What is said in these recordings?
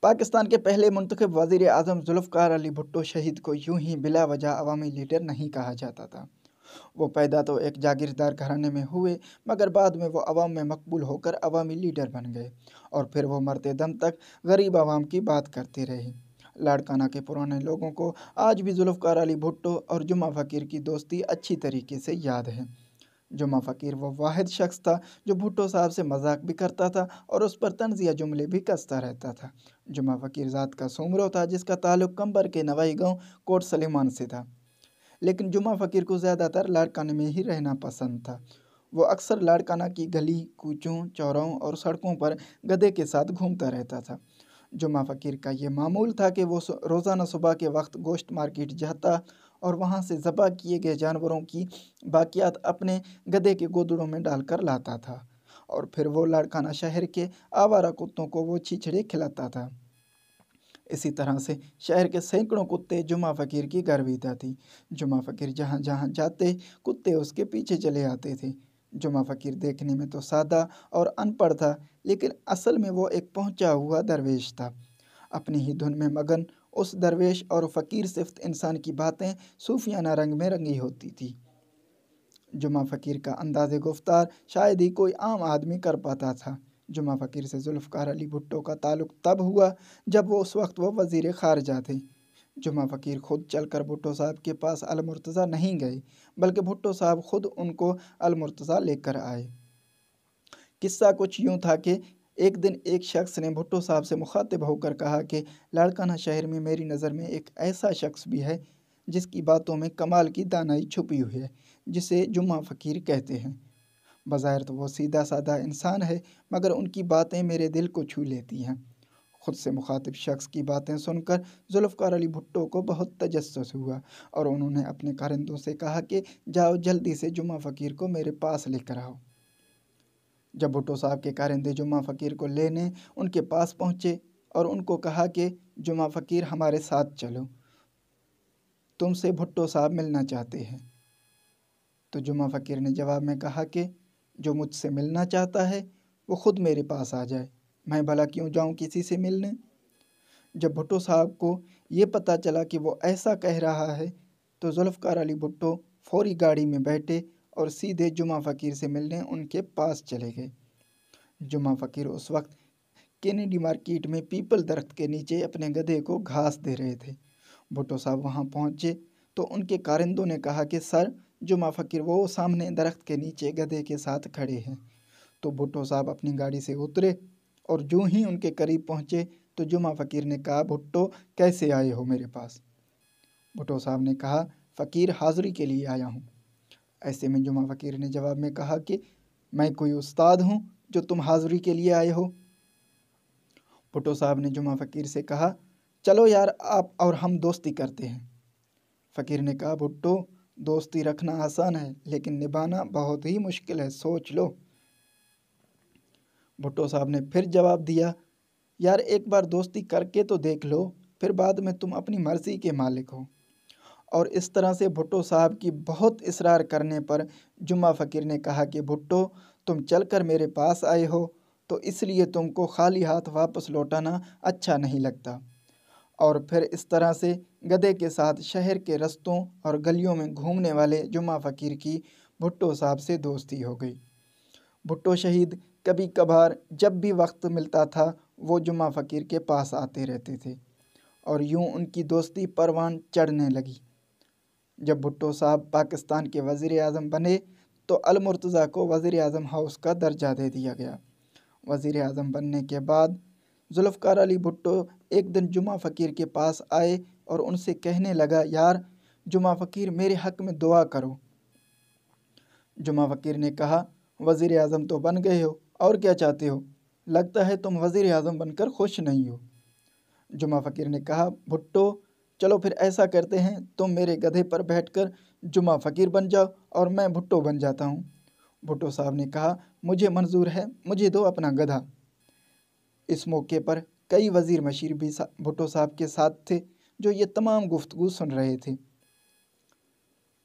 पाकिस्तान के पहले मुंतखब वज़ीर आज़म ज़ुल्फ़िकार अली भुट्टो शहीद को यूं ही बिला वजह अवामी लीडर नहीं कहा जाता था। वो पैदा तो एक जागीरदार घराने में हुए, मगर बाद में वो अवाम में मकबूल होकर अवामी लीडर बन गए और फिर वो मरते दम तक गरीब अवाम की बात करते रहे। लाड़काना के पुराने लोगों को आज भी ज़ुल्फ़िकार अली भुट्टो और जुम्मा फ़कीर की दोस्ती अच्छी तरीके से याद है। जुम्मा फ़कीर वो वाहिद शख्स था जो भुट्टो साहब से मजाक भी करता था और उस पर तंज़ जुमले भी कसता रहता था। जुम्मा फ़कीर ज़ात का सुमरो था जिसका ताल्लुक़ कंबर के नवाई गांव कोट सलेमान से था, लेकिन जुम्मा फ़कीर को ज़्यादातर लाड़काने में ही रहना पसंद था। वो अक्सर लाड़काना की गली कूचों चौराहों और सड़कों पर गधे के साथ घूमता रहता था। जुम्मा फ़कीर का ये मामूल था कि वो रोज़ाना सुबह के वक्त गोश्त मार्केट जाता और वहाँ से ज़बह किए गए जानवरों की बाकियात अपने गधे के गोदड़ों में डालकर लाता था और फिर वो लाड़काना शहर के आवारा कुत्तों को वो छिछड़े खिलाता था। इसी तरह से शहर के सैकड़ों कुत्ते जुम्मा फ़कीर की गर्विता थी। जुम्मा फ़कीर जहाँ जहाँ जाते कुत्ते उसके पीछे चले आते थे। जुम्मा फ़कीर देखने में तो सादा और अनपढ़ था, लेकिन असल में वो एक पहुँचा हुआ दरवेश था। अपनी ही धुन में मगन उस दरवेश और फ़कीर सिफ्त इंसान की बातें सूफियाना रंग में रंगी होती थी। जुम्मा फ़कीर का अंदाज़े गुफ्तार शायद ही कोई आम आदमी कर पाता था। जुम्मा फ़कीर से ज़ुल्फ़िकार अली भुट्टो का ताल्लुक़ तब हुआ जब वो उस वक्त वो वज़ीर ख़ारिजा थे। जुम्मा फ़कीर खुद चलकर भुट्टो साहब के पास अल मुर्तज़ा नहीं गए, बल्कि भुट्टो साहब खुद उनको अल मुर्तज़ा लेकर आए। किस्सा कुछ यूँ था कि एक दिन एक शख्स ने भुट्टो साहब से मुखातिब होकर कहा कि लाड़काना शहर में मेरी नज़र में एक ऐसा शख्स भी है जिसकी बातों में कमाल की दानाई छुपी हुई है, जिसे जुम्मा फ़कीर कहते हैं। बज़ाहिर तो वो सीधा साधा इंसान है, मगर उनकी बातें मेरे दिल को छू लेती हैं। खुद से मुखातिब शख्स की बातें सुनकर ज़ुल्फ़िकार अली भुट्टो को बहुत तजस्सुस हुआ और उन्होंने अपने कारिंदों से कहा कि जाओ जल्दी से जुम्मा फ़कीर को मेरे पास लेकर आओ। जब भुट्टो साहब के कारिंदे जुम्मा फ़कीर को लेने उनके पास पहुँचे और उनको कहा कि जुम्मा फ़कीर हमारे साथ चलो, तुमसे भुट्टो साहब मिलना चाहते हैं। तो जुम्मा फ़कीर ने जवाब में कहा कि जो मुझसे मिलना चाहता है वो ख़ुद मेरे पास आ जाए, मैं भला क्यों जाऊं किसी से मिलने। जब भुट्टो साहब को ये पता चला कि वो ऐसा कह रहा है, तो ज़ुल्फ़िकार अली भुट्टो फ़ौरी गाड़ी में बैठे और सीधे जुम्मा फ़कीर से मिलने उनके पास चले गए। जुम्मा फ़कीर उस वक्त केनेडी मार्केट में पीपल दरख्त के नीचे अपने गधे को घास दे रहे थे। भुट्टो साहब वहाँ पहुँचे तो उनके कारिंदों ने कहा कि सर, जुम्मा फ़कीर वो सामने दरख्त के नीचे गधे के साथ खड़े हैं। तो भुट्टो साहब अपनी गाड़ी से उतरे और जो ही उनके करीब पहुँचे तो जुम्मा फ़कीर ने कहा, भुट्टो कैसे आए हो मेरे पास। भुट्टो साहब ने कहा, फ़कीर हाज़िरी के लिए आया हूँ। ऐसे में जुम्मा फ़कीर ने जवाब में कहा कि मैं कोई उस्ताद हूँ जो तुम हाज़िरी के लिए आए हो। भुट्टो साहब ने जुम्मा फ़कीर से कहा, चलो यार, आप और हम दोस्ती करते हैं। फ़कीर ने कहा, भुट्टो दोस्ती रखना आसान है, लेकिन निभाना बहुत ही मुश्किल है, सोच लो। भुट्टो साहब ने फिर जवाब दिया, यार एक बार दोस्ती करके तो देख लो, फिर बाद में तुम अपनी मर्ज़ी के मालिक हो। और इस तरह से भुट्टो साहब की बहुत इसरार करने पर जुम्मा फ़कीर ने कहा कि भुट्टो, तुम चलकर मेरे पास आए हो तो इसलिए तुमको खाली हाथ वापस लौटाना अच्छा नहीं लगता। और फिर इस तरह से गधे के साथ शहर के रस्तों और गलियों में घूमने वाले जुम्मा फ़कीर की भुट्टो साहब से दोस्ती हो गई। भुट्टो शहीद कभी कभार जब भी वक्त मिलता था वो जुम्मा फ़कीर के पास आते रहते थे और यूं उनकी दोस्ती परवान चढ़ने लगी। जब भुट्टो साहब पाकिस्तान के वज़ीर आज़म बने तो अल मुर्तज़ा को वज़ीर आज़म हाउस का दर्जा दे दिया गया। वज़ीर आज़म बनने के बाद ज़ुल्फ़िकार अली भुट्टो एक दिन जुम्मा फ़कीर के पास आए और उनसे कहने लगा, यार जुम्मा फ़कीर मेरे हक़ में दुआ करो। जुम्मा फ़कीर ने कहा, वज़ीर आज़म तो बन गए हो, और क्या चाहते हो, लगता है तुम वज़ीर आज़म बनकर खुश नहीं हो। जुम्मा फ़कीर ने कहा, भुट्टो चलो फिर ऐसा करते हैं, तुम मेरे गधे पर बैठकर जुम्मा फ़कीर बन जाओ और मैं भुट्टो बन जाता हूँ। भुट्टो साहब ने कहा, मुझे मंजूर है, मुझे दो अपना गधा। इस मौके पर कई वज़ीर मशीर भी भुट्टो साहब के साथ थे जो ये तमाम गुफ्तगू सुन रहे थे।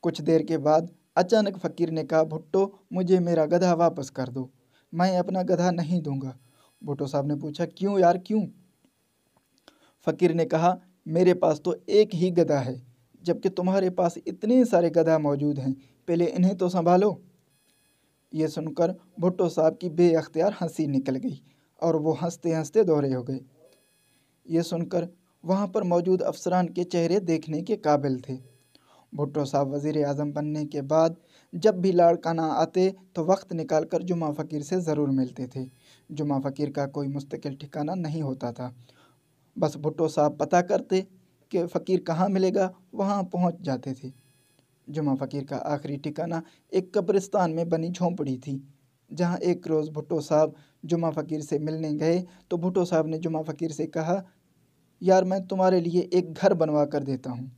कुछ देर के बाद अचानक फ़कीर ने कहा, भुट्टो मुझे मेरा गधा वापस कर दो, मैं अपना गधा नहीं दूंगा। भुट्टो साहब ने पूछा, क्यों यार क्यों। फ़कीर ने कहा, मेरे पास तो एक ही गधा है, जबकि तुम्हारे पास इतने सारे गधा मौजूद हैं, पहले इन्हें तो संभालो। ये सुनकर भुट्टो साहब की बेअख्तियार हंसी निकल गई और वो हंसते हंसते दोहरे हो गए। ये सुनकर वहाँ पर मौजूद अफसरान के चेहरे देखने के काबिल थे। भुट्टो साहब वज़ीर आज़म बनने के बाद जब भी लाड़काना आते तो वक्त निकाल कर जुमा फ़कीर से ज़रूर मिलते थे। जुमा फ़कीर का कोई मुस्तकिल ठिकाना नहीं होता था, बस भुट्टो साहब पता करते कि फ़कीर कहाँ मिलेगा, वहाँ पहुँच जाते थे। जुमा फ़कीर का आखिरी ठिकाना एक कब्रिस्तान में बनी झोंपड़ी थी, जहाँ एक रोज़ भुट्टो साहब जुमा फ़कीर से मिलने गए तो भुट्टो साहब ने जुमा फ़कीर से कहा, यार मैं तुम्हारे लिए एक घर बनवा कर देता हूँ।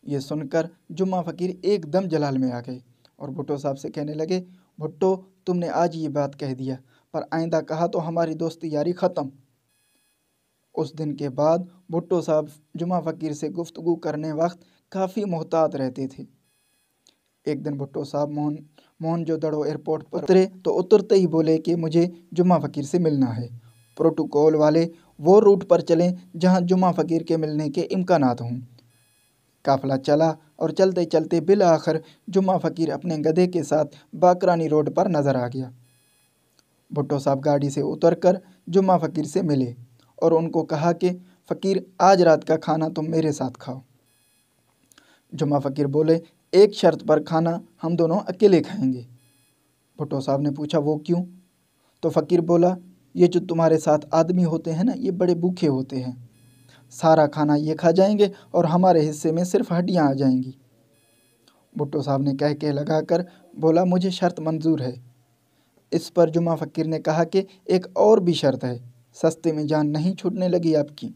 ये सुनकर जुम्मा फ़कीर एकदम जलाल में आ गए और भुट्टो साहब से कहने लगे, भुट्टो तुमने आज ये बात कह दिया, पर आइंदा कहा तो हमारी दोस्ती यारी ख़त्म। उस दिन के बाद भुट्टो साहब जुम्मा फ़कीर से गुफ्तगू करने वक्त काफ़ी मोहतात रहते थे। एक दिन भुट्टो साहब मोहनजोदड़ो एयरपोर्ट पर उतरे तो उतरते ही बोले कि मुझे जुम्मा फ़कीर से मिलना है। प्रोटोकॉल वाले वो रूट पर चलें जहाँ जुम्मा फ़कीर के मिलने के इम्कानात हों। काफ़िला चला और चलते चलते बिल आखिर जुम्मा फ़कीर अपने गधे के साथ बाकरानी रोड पर नज़र आ गया। भुट्टो साहब गाड़ी से उतरकर जुम्मा फ़कीर से मिले और उनको कहा कि फ़कीर आज रात का खाना तुम मेरे साथ खाओ। जुम्मा फ़कीर बोले, एक शर्त पर खाना हम दोनों अकेले खाएंगे। भुट्टो साहब ने पूछा, वो क्यों? तो फ़कीर बोला, ये जो तुम्हारे साथ आदमी होते हैं ना, ये बड़े भूखे होते हैं, सारा खाना ये खा जाएंगे और हमारे हिस्से में सिर्फ हड्डियाँ आ जाएंगी। भुट्टो साहब ने कह लगाकर बोला, मुझे शर्त मंजूर है। इस पर जुम्मा फ़कीर ने कहा कि एक और भी शर्त है, सस्ते में जान नहीं छूटने लगी आपकी।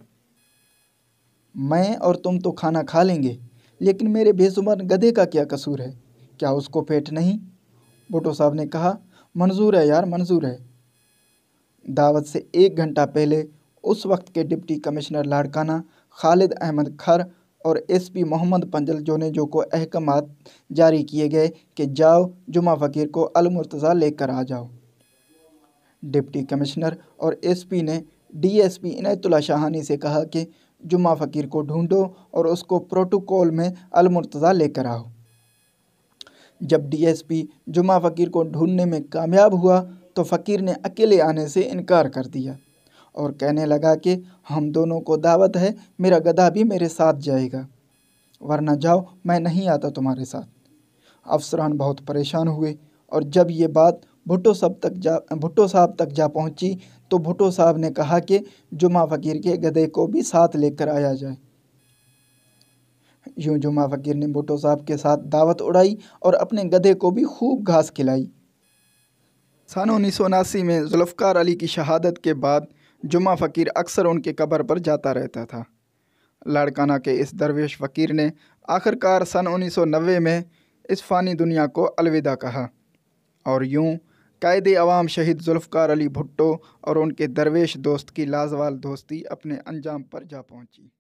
मैं और तुम तो खाना खा लेंगे, लेकिन मेरे बेजुबान गधे का क्या कसूर है? क्या उसको पेट नहीं? भुट्टो साहब ने कहा, मंजूर है यार, मंजूर है। दावत से 1 घंटा पहले उस वक्त के डिप्टी कमिश्नर लाड़काना खालिद अहमद खर और एसपी मोहम्मद पंजल जोनेजो को अहकामात जारी किए गए कि जाओ जुम्मा फ़कीर को अल-मुर्तज़ा लेकर आ जाओ। डिप्टी कमिश्नर और एसपी ने डीएसपी इनायतुल्लाह शाहानी से कहा कि जुम्मा फ़कीर को ढूंढो और उसको प्रोटोकॉल में अल-मुर्तज़ा लेकर आओ। जब डीएसपी जुम्मा फ़कीर को ढूंढने में कामयाब हुआ तो फ़कीर ने अकेले आने से इनकार कर दिया और कहने लगा कि हम दोनों को दावत है, मेरा गधा भी मेरे साथ जाएगा, वरना जाओ, मैं नहीं आता तुम्हारे साथ। अफसरान बहुत परेशान हुए और जब ये बात भुट्टो साहब तक जा पहुंची तो भुट्टो साहब ने कहा कि जुम्मा फ़कीर के गधे को भी साथ लेकर आया जाए। यूँ जुम्मा फ़कीर ने भुट्टो साहब के साथ दावत उड़ाई और अपने गधे को भी खूब घास खिलाई। सन 1979 में जुल्फ़िकार अली की शहादत के बाद जुम्मा फ़कीर अक्सर उनके कब्र पर जाता रहता था। लाड़काना के इस दरवेश फ़कीर ने आखिरकार सन 1990 में इस फ़ानी दुनिया को अलविदा कहा और यूँ कायदे अवाम शहीद जुल्फ़िकार अली भुट्टो और उनके दरवेश दोस्त की लाज़वाल दोस्ती अपने अंजाम पर जा पहुँची।